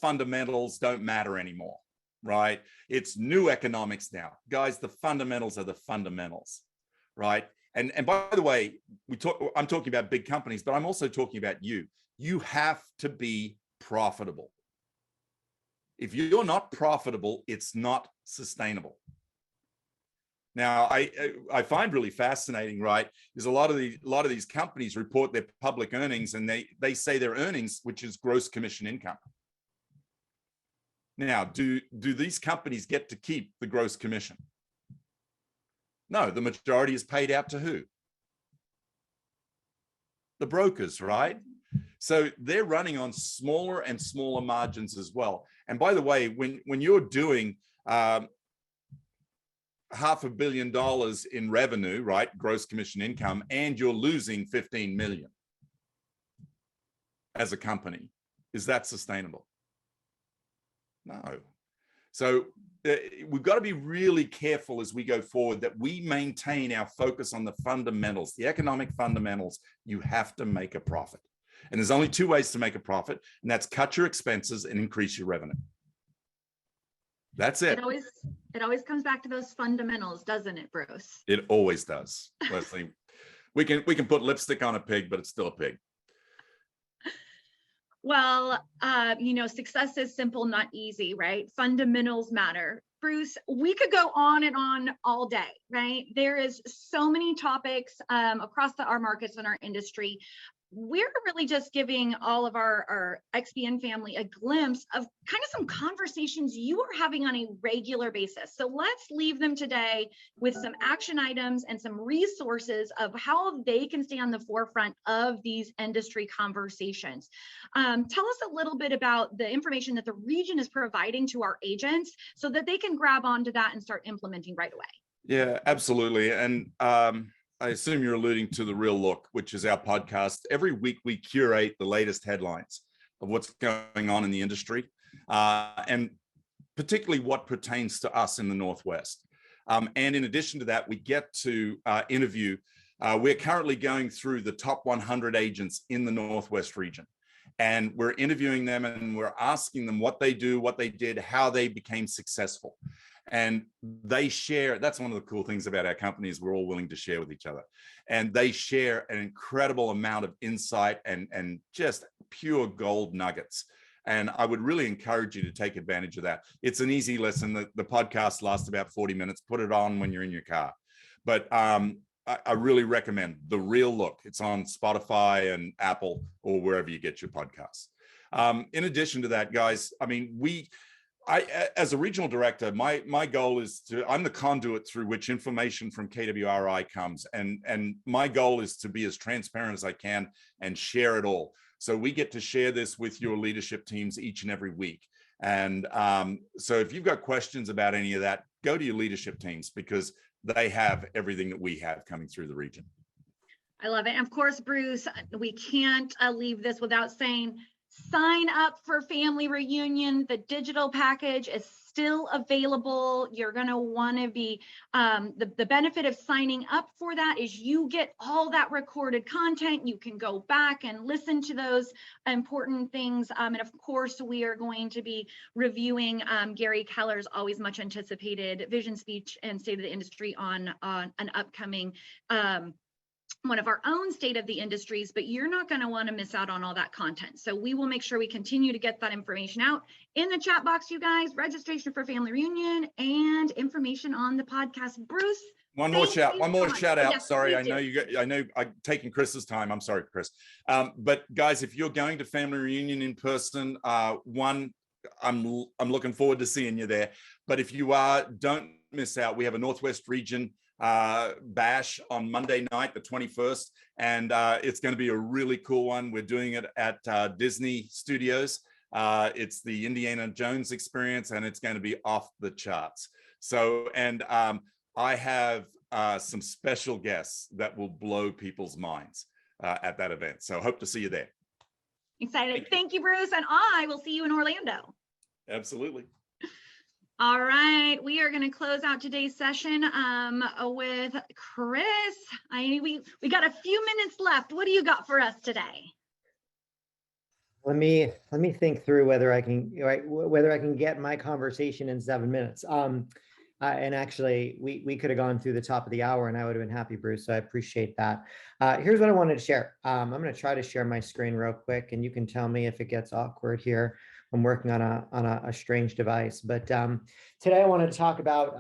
fundamentals don't matter anymore." Right? It's new economics now, guys. The fundamentals are the fundamentals, right? And by the way, I'm talking about big companies, but I'm also talking about you. You have to be profitable. If you're not profitable, it's not sustainable. Now, I find really fascinating, right? Is a lot of these companies report their public earnings, and they say their earnings, which is gross commission income. Now, do these companies get to keep the gross commission? No, the majority is paid out to who? The brokers, right? So they're running on smaller and smaller margins as well. And by the way, when you're doing $500 million in revenue, right, gross commission income, and you're losing 15 million as a company, is that sustainable? No. So we've got to be really careful as we go forward that we maintain our focus on the fundamentals, the economic fundamentals. You have to make a profit. And there's only two ways to make a profit, and that's cut your expenses and increase your revenue. That's it. It always comes back to those fundamentals, doesn't it, Bruce? It always does. Leslie, we can put lipstick on a pig, but it's still a pig. Well, success is simple, not easy, right? Fundamentals matter. Bruce, we could go on and on all day, right? There is so many topics across our markets and our industry. We're really just giving all of our XBN family a glimpse of kind of some conversations you are having on a regular basis. So let's leave them today with some action items and some resources of how they can stay on the forefront of these industry conversations. Tell us a little bit about the information that the region is providing to our agents so that they can grab onto that and start implementing right away. Yeah, absolutely. And I assume you're alluding to The Real Look, which is our podcast. Every week we curate the latest headlines of what's going on in the industry, and particularly what pertains to us in the Northwest. And in addition to that, we get to interview. We're currently going through the top 100 agents in the Northwest region. And we're interviewing them and we're asking them what they do, what they did, how they became successful. And they share, that's one of the cool things about our company is we're all willing to share with each other. And they share an incredible amount of insight and just pure gold nuggets. And I would really encourage you to take advantage of that. It's an easy listen. The podcast lasts about 40 minutes. Put it on when you're in your car. But I really recommend The Real Look. It's on Spotify and Apple or wherever you get your podcasts. In addition to that, guys, I mean, as a regional director, my goal is I'm the conduit through which information from KWRI comes. And my goal is to be as transparent as I can and share it all. So we get to share this with your leadership teams each and every week. And so if you've got questions about any of that, go to your leadership teams because they have everything that we have coming through the region. I love it. And of course, Bruce, we can't leave this without saying sign up for Family Reunion. The digital package is still available. You're going to want to be, the benefit of signing up for that is you get all that recorded content. You can go back and listen to those important things. And of course, we are going to be reviewing Gary Keller's always much anticipated vision speech and state of the industry on an upcoming one of our own state of the industries, but you're not going to want to miss out on all that content. So we will make sure we continue to get that information out in the chat box, you guys. Registration for Family Reunion and information on the podcast. Bruce, one more shout out. Yes, Sorry, I know I'm taking Chris's time. I'm sorry, Chris. But guys, if you're going to Family Reunion in person, I'm looking forward to seeing you there. But if you are, don't miss out. We have a Northwest Region bash on Monday night, the 21st, and it's going to be a really cool one. We're doing it at Disney Studios. It's the Indiana Jones experience, and it's going to be off the charts. So, and I have some special guests that will blow people's minds at that event. So hope to see you there. Excited. Thank you, Bruce. And I will see you in Orlando. Absolutely. All right, we are going to close out today's session with Chris. We got a few minutes left. What do you got for us today? Let me think through whether I can get my conversation in 7 minutes. And actually, we could have gone through the top of the hour, and I would have been happy, Bruce. So I appreciate that. Here's what I wanted to share. I'm going to try to share my screen real quick, and you can tell me if it gets awkward here. I'm working on a strange device, but today I want to talk about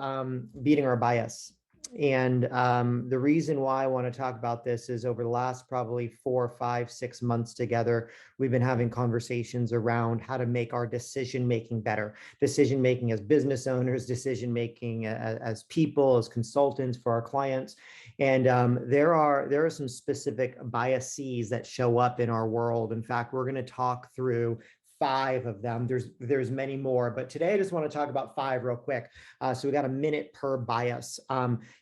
beating our bias. And the reason why I want to talk about this is over the last probably 4, 5, 6 months together, we've been having conversations around how to make our decision-making better. Decision-making as business owners, decision-making as people, as consultants for our clients. And there are some specific biases that show up in our world. In fact, we're going to talk through 5 of them. There's many more, but today I just want to talk about 5 real quick. So we got a minute per bias.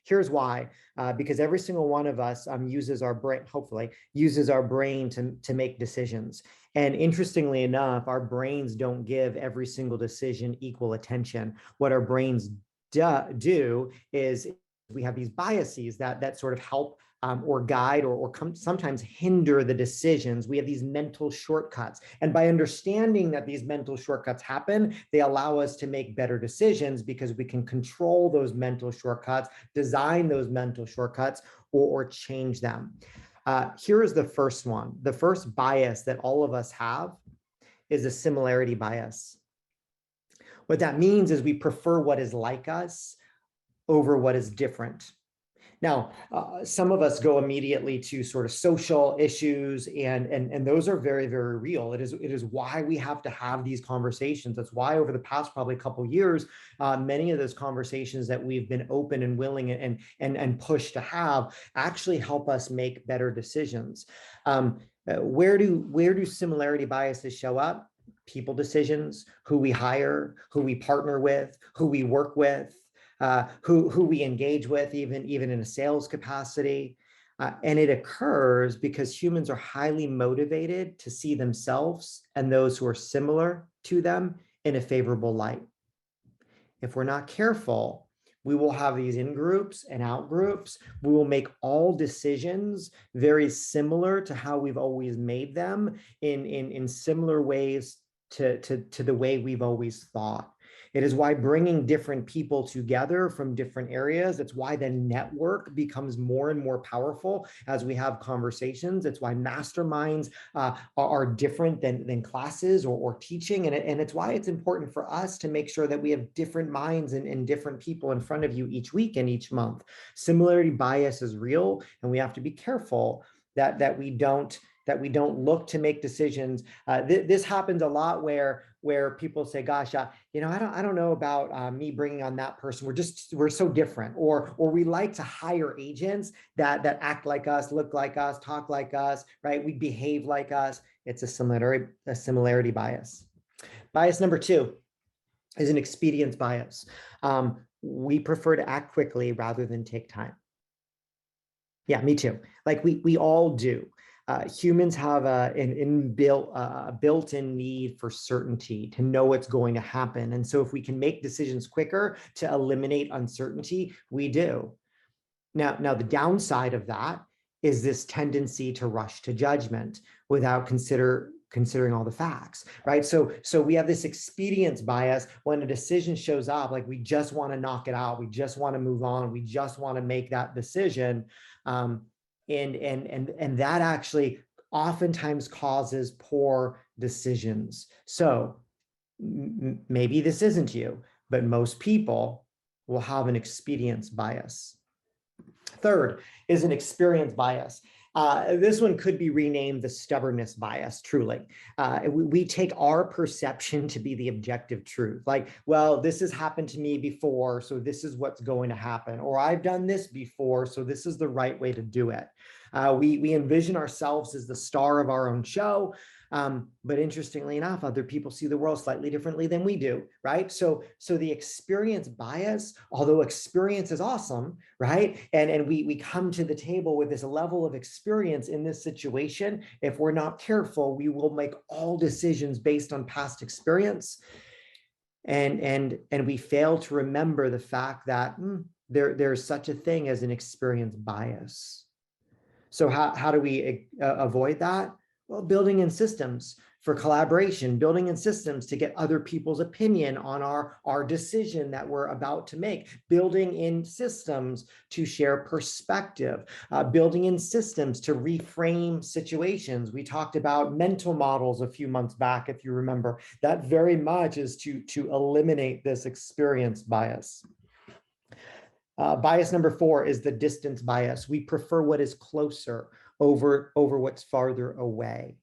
Here's why, because every single one of us uses our brain, hopefully uses our brain to make decisions. And interestingly enough, our brains don't give every single decision equal attention. What our brains do is we have these biases that sort of help or guide or sometimes hinder the decisions. We have these mental shortcuts. And by understanding that these mental shortcuts happen, they allow us to make better decisions because we can control those mental shortcuts, design those mental shortcuts, or change them. Here is the first one. The first bias that all of us have is a similarity bias. What that means is we prefer what is like us over what is different. Now, some of us go immediately to sort of social issues, and those are very, very real. It is why we have to have these conversations. That's why over the past probably couple of years, many of those conversations that we've been open and willing and pushed to have actually help us make better decisions. Where do similarity biases show up? People decisions, who we hire, who we partner with, who we work with. Who we engage with, even in a sales capacity. And it occurs because humans are highly motivated to see themselves and those who are similar to them in a favorable light. If we're not careful, we will have these in-groups and out-groups. We will make all decisions very similar to how we've always made them in similar ways to the way we've always thought. It is why bringing different people together from different areas, it's why the network becomes more and more powerful as we have conversations. It's why masterminds are different than classes or teaching. And it's why it's important for us to make sure that we have different minds and different people in front of you each week and each month. Similarity bias is real, and we have to be careful that we don't look to make decisions. This happens a lot where people say, gosh, I don't know about me bringing on that person. We're so different. Or we like to hire agents that act like us, look like us, talk like us, right? We behave like us. It's a similarity bias. Bias number 2 is an expedience bias. We prefer to act quickly rather than take time. Yeah, me too. Like we all do. Humans have an built-in need for certainty, to know what's going to happen. And so if we can make decisions quicker to eliminate uncertainty, we do. Now the downside of that is this tendency to rush to judgment without considering all the facts, right? So we have this expedience bias when a decision shows up, like we just want to knock it out, we just want to move on, we just want to make that decision. And that actually oftentimes causes poor decisions. So maybe this isn't you, but most people will have an expedience bias. Third is an experience bias. This one could be renamed the stubbornness bias, truly. We take our perception to be the objective truth. Like, well, this has happened to me before, so this is what's going to happen. Or I've done this before, so this is the right way to do it. We envision ourselves as the star of our own show. But interestingly enough, other people see the world slightly differently than we do, right? So the experience bias, although experience is awesome, right? And we come to the table with this level of experience in this situation. If we're not careful, we will make all decisions based on past experience. And we fail to remember the fact that there's such a thing as an experience bias. So how do we avoid that? Well, building in systems for collaboration, building in systems to get other people's opinion on our decision that we're about to make, building in systems to share perspective, building in systems to reframe situations. We talked about mental models a few months back, if you remember. That very much is to eliminate this experience bias. Bias number 4 is the distance bias. We prefer what is closer over what's farther away.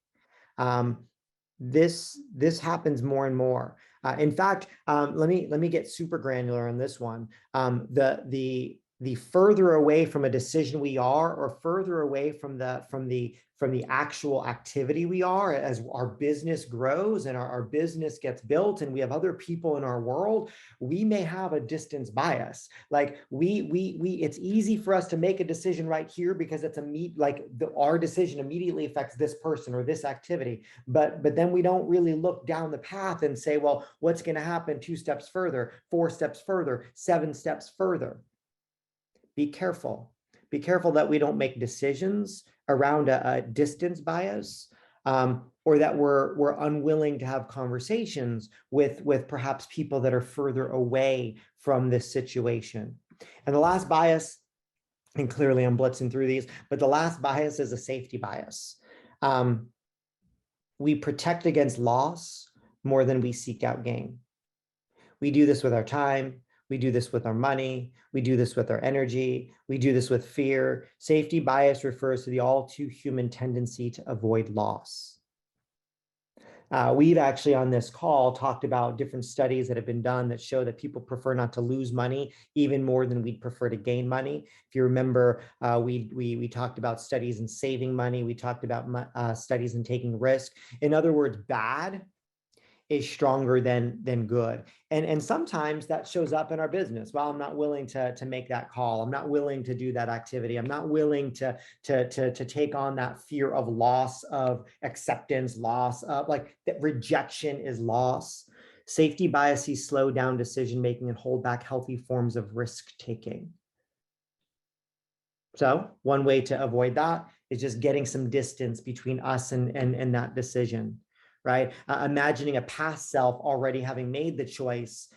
This happens more and more. In fact, let me get super granular on this one. The further away from a decision we are, or further away from the actual activity we are, as our business grows and our business gets built and we have other people in our world, we may have a distance bias. Like it's easy for us to make a decision right here because it's our decision immediately affects this person or this activity. But then we don't really look down the path and say, well, what's going to happen 2 steps further, 4 steps further, 7 steps further? Be careful. Be careful that we don't make decisions around a distance bias, or that we're unwilling to have conversations with perhaps people that are further away from this situation. And the last bias, and clearly I'm blitzing through these, but the last bias is a safety bias. We protect against loss more than we seek out gain. We do this with our time. We do this with our money. We do this with our energy. We do this with fear. Safety bias refers to the all too human tendency to avoid loss. We've actually on this call talked about different studies that have been done that show that people prefer not to lose money even more than we'd prefer to gain money. If you remember, we talked about studies in saving money. We talked about studies in taking risk. In other words, bad is stronger than good. And sometimes that shows up in our business. Well, I'm not willing to make that call. I'm not willing to do that activity. I'm not willing to take on that fear of loss, of acceptance, loss of that rejection is loss. Safety biases slow down decision-making and hold back healthy forms of risk-taking. So one way to avoid that is just getting some distance between us and that decision. Right? Imagining a past self already having made the choice.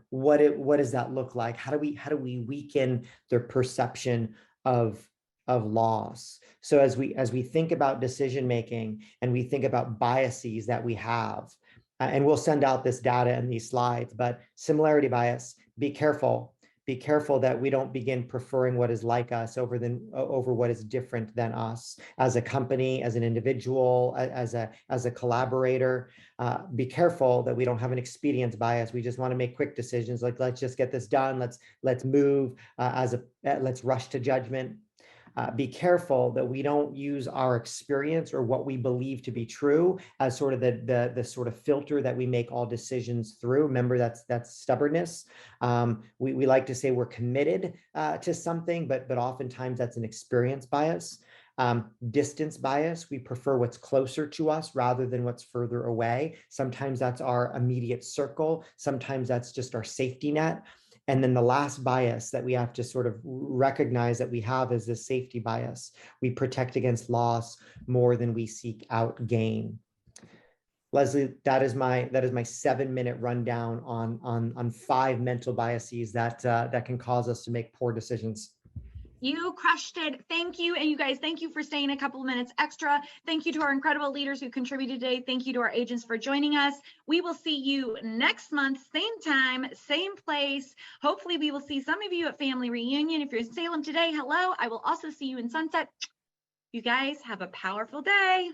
What does that look like? How do we weaken their perception of loss? So as we think about decision making and we think about biases that we have, and we'll send out this data in these slides, but similarity bias, be careful. Be careful that we don't begin preferring what is like us over what is different than us as a company, as an individual, as a collaborator. Be careful that we don't have an expedience bias. We just want to make quick decisions. Like, let's just get this done. Let's move let's rush to judgment. Be careful that we don't use our experience or what we believe to be true as sort of the sort of filter that we make all decisions through. Remember, that's stubbornness. We like to say we're committed to something, but oftentimes that's an experience bias. Distance bias, we prefer what's closer to us rather than what's further away. Sometimes that's our immediate circle. Sometimes that's just our safety net. And then the last bias that we have to sort of recognize that we have is this safety bias. We protect against loss more than we seek out gain. Leslie, that is my 7-minute rundown on 5 mental biases that can cause us to make poor decisions. You crushed it. Thank you. And you guys, thank you for staying a couple of minutes extra. Thank you to our incredible leaders who contributed today. Thank you to our agents for joining us. We will see you next month, same time, same place. Hopefully we will see some of you at Family Reunion. If you're in Salem today, hello. I will also see you in Sunset. You guys have a powerful day.